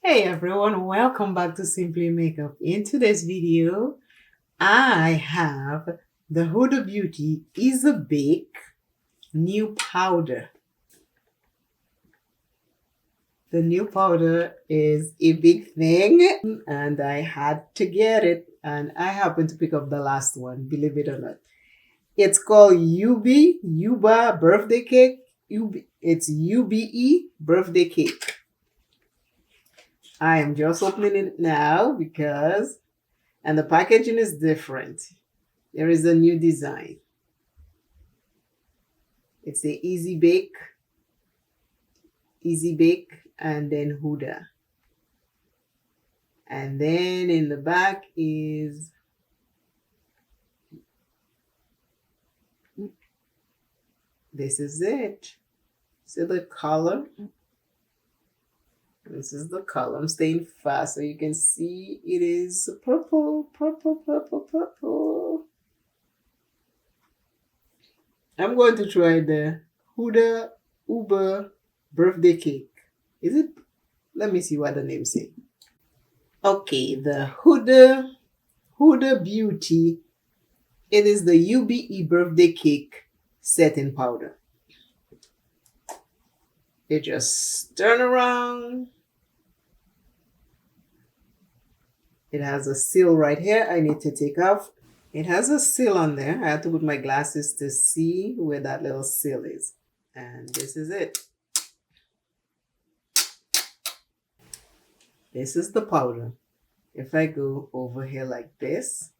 Hey everyone, welcome back to Simply Makeup. In today's video, I have the Huda Beauty Is a Bake new powder. The new powder is a big thing and I had to get it, and I happened to pick up the last one, believe it or not. It's called Uba Birthday Cake. It's UBE Birthday Cake. I am just opening it now and the packaging is different. There is a new design. It's the Easy Bake, and then Huda. And then in the back is this is it. See the color? This is the color. I'm staying fast so you can see it is purple. I'm going to try the Huda Ube Birthday Cake. Is it? Let me see what the name says. Okay, the Huda Beauty. It is the UBE Birthday Cake setting powder. You just turn around. It has a seal right here I need to take off. It has a seal on there. I had to put my glasses to see where that little seal is. And this is it. This is the powder. If I go over here like this,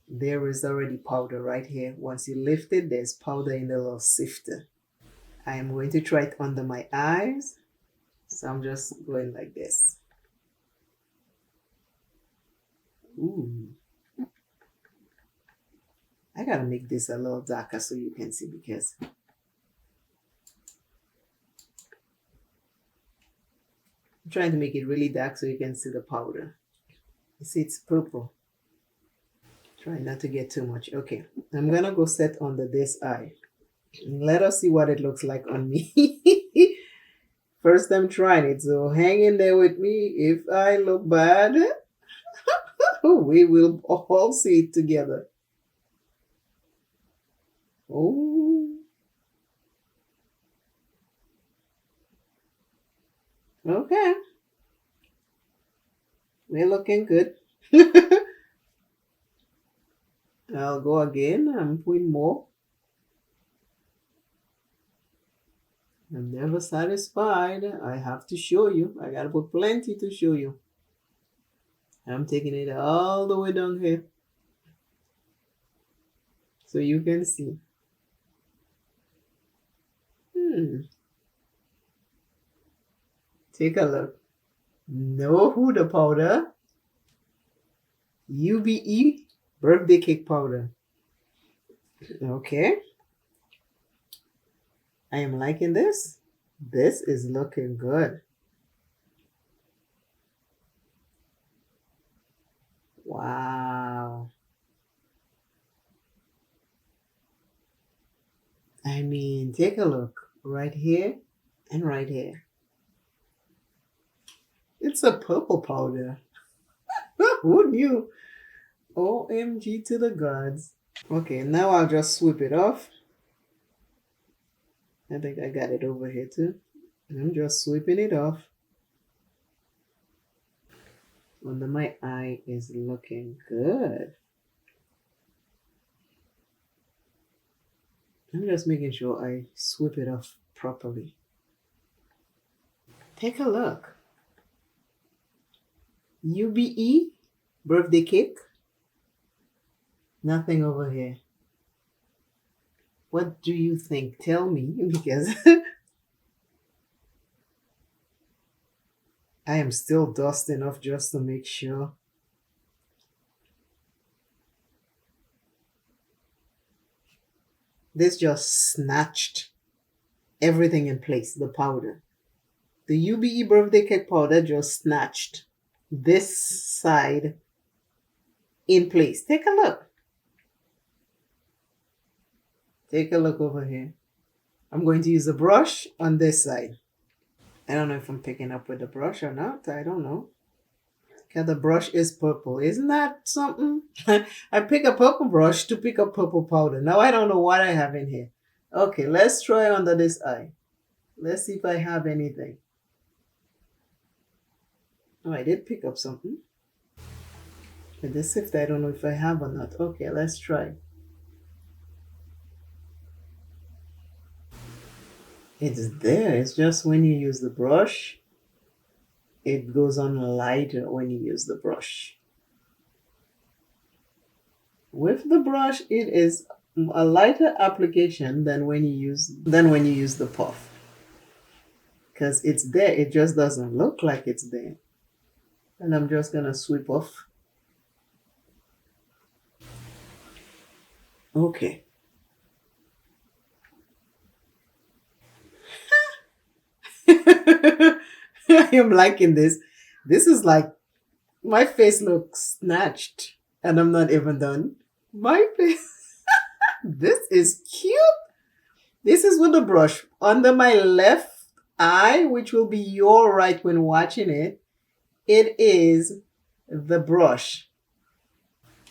there is already powder right here. Once you lift it, there's powder in the little sifter. I am going to try it under my eyes. So I'm just going like this. Ooh. I gotta make this a little darker so you can see, because I'm trying to make it really dark so you can see the powder. You see it's purple. Try not to get too much. Okay, I'm gonna go set under this eye. Let us see what it looks like on me. First time trying it, so hang in there with me. If I look bad, we will all see it together. Oh. Okay. We're looking good. I'll go again. I'm putting more. I'm never satisfied. I have to show you. I gotta put plenty to show you. I'm taking it all the way down here so you can see. Take a look. No Huda powder. UBE birthday cake powder. Okay. I am liking this. This is looking good. Wow. I mean, take a look right here and right here. It's a purple powder. Who knew? OMG to the gods. Okay, now I'll just sweep it off. I think I got it over here too. I'm just sweeping it off. Under my eye is looking good. I'm just making sure I sweep it off properly. Take a look. UBE birthday cake. Nothing over here. What do you think? Tell me, because I am still dusting off just to make sure. This just snatched everything in place, the powder. The UBE birthday cake powder just snatched this side in place. Take a look. Take a look over here. I'm going to use a brush on this side. I don't know if I'm picking up with the brush or not. I don't know. Okay, the brush is purple. Isn't that something? I pick a purple brush to pick up purple powder. Now I don't know what I have in here. Okay, let's try under this eye. Let's see if I have anything. Oh, I did pick up something. But this shift, I don't know if I have or not. Okay, let's try. It's there. It's just when you use the brush, it goes on lighter when you use the brush. With the brush, it is a lighter application than when you use the puff. Because it's there, it just doesn't look like it's there. And I'm just gonna sweep off. Okay. I am liking this. This is like, my face looks snatched and I'm not even done. My face, this is cute. This is with the brush under my left eye, which will be your right when watching it. It is the brush.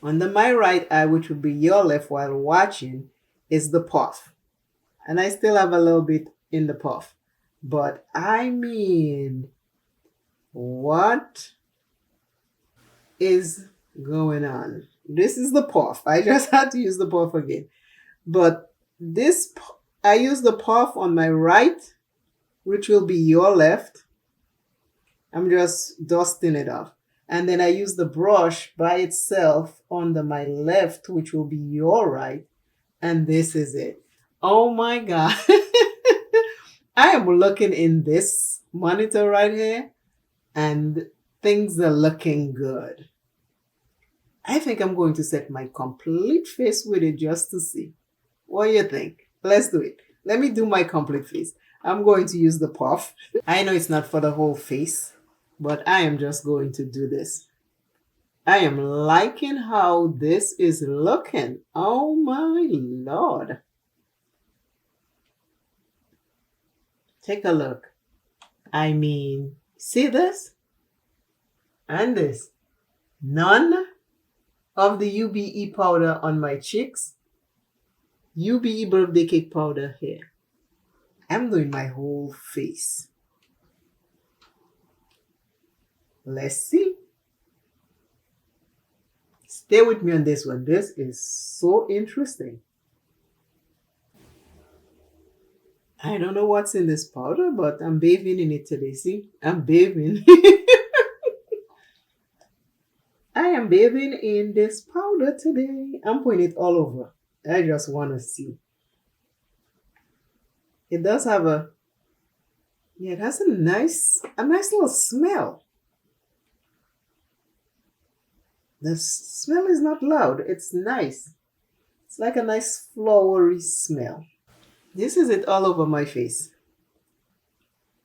Under my right eye, which will be your left while watching, is the puff. And I still have a little bit in the puff. But I mean, what is going on? This is the puff. I just had to use the puff again. But this, I use the puff on my right, which will be your left. I'm just dusting it off. And then I use the brush by itself under my left, which will be your right. And this is it. Oh my God. I am looking in this monitor right here and things are looking good. I think I'm going to set my complete face with it just to see. What do you think? Let's do it. Let me do my complete face. I'm going to use the puff. I know it's not for the whole face, but I am just going to do this. I am liking how this is looking. Oh my Lord. Take a look. I mean, see this? And this. None of the UBE powder on my cheeks. UBE birthday cake powder here. I'm doing my whole face. Let's see. Stay with me on this one. This is so interesting. I don't know what's in this powder, but I'm bathing in it today. See, I'm bathing. I am bathing in this powder today. I'm putting it all over. I just want to see. It does have it has a nice little smell. The smell is not loud. It's nice. It's like a nice flowery smell. This is it all over my face.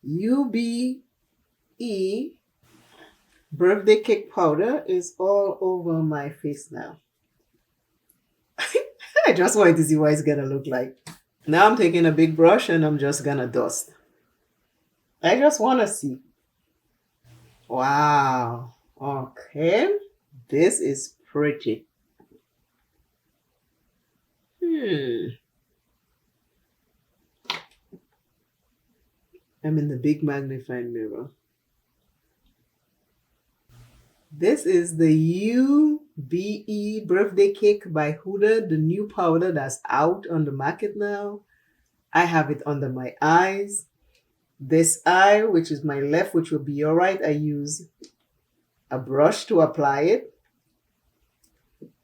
UBE birthday cake powder is all over my face now. I just wanted to see what it's gonna look like. Now I'm taking a big brush and I'm just gonna dust. I just wanna see. Wow. Okay. This is pretty. I'm in the big magnifying mirror. This is the UBE birthday cake by Huda, the new powder that's out on the market now. I have it under my eyes. This eye, which is my left, which will be your right, I use a brush to apply it.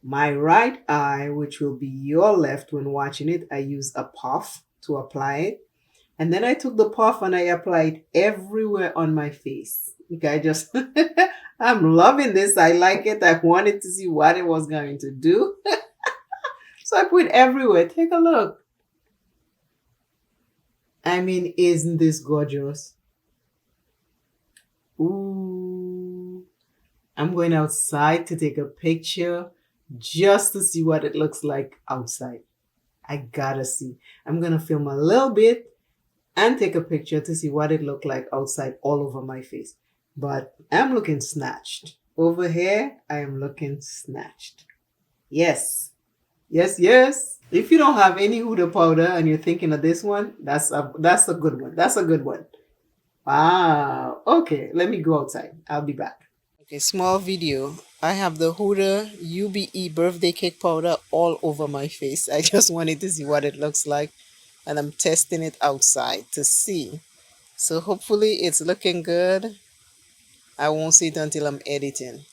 My right eye, which will be your left when watching it, I use a puff to apply it. And then I took the puff and I applied everywhere on my face. Okay, I'm loving this. I like it. I wanted to see what it was going to do. So I put it everywhere. Take a look. I mean, isn't this gorgeous? Ooh. I'm going outside to take a picture just to see what it looks like outside. I gotta see. I'm gonna film a little bit and take a picture to see what it looked like outside all over my face. But I'm looking snatched. Over here, I am looking snatched. Yes. Yes, yes. If you don't have any Huda powder and you're thinking of this one, that's a good one. That's a good one. Wow. Okay, let me go outside. I'll be back. Okay, small video. I have the Huda UBE birthday cake powder all over my face. I just wanted to see what it looks like, and I'm testing it outside to see. So hopefully it's looking good. I won't see it until I'm editing.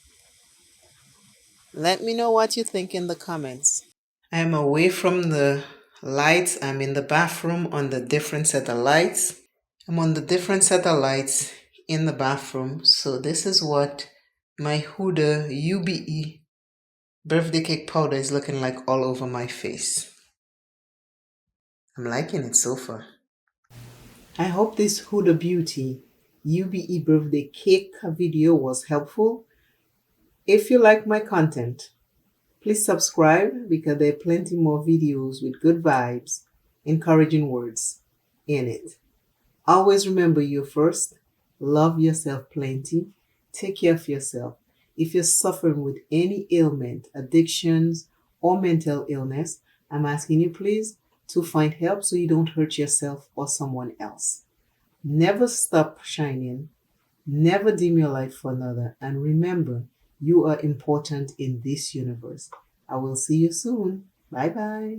Let me know what you think in the comments. I'm away from the lights. I'm in the bathroom on the different set of lights. I'm on the different set of lights in the bathroom. So this is what my Huda UBE birthday cake powder is looking like all over my face. I'm liking it so far. I hope this Huda Beauty UBE birthday cake video was helpful. If you like my content, please subscribe because there are plenty more videos with good vibes, encouraging words in it. Always remember you first. Love yourself plenty. Take care of yourself. If you're suffering with any ailment, addictions, or mental illness, I'm asking you please to find help so you don't hurt yourself or someone else. Never stop shining. Never dim your light for another. And remember, you are important in this universe. I will see you soon. Bye bye.